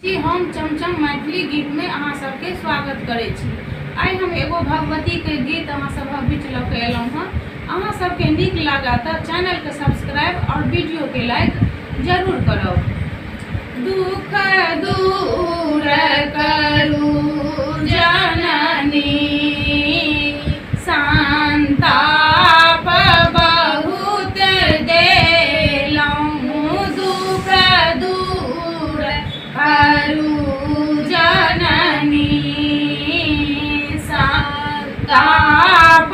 जी हम चमचम मैथिली गीत में अहाँ सबके स्वागत करे छी। आई हम एगो भगवती के गीत अहाँ सब बीच लके एलहुँ हँ। अहाँ सबके नीक लागा तो चैनल के सब्सक्राइब और वीडियो के लाइक जरूर करब। दुख दूर करू जननी संताप बहुत देलहुँ। दुख दूर करू जननी संताप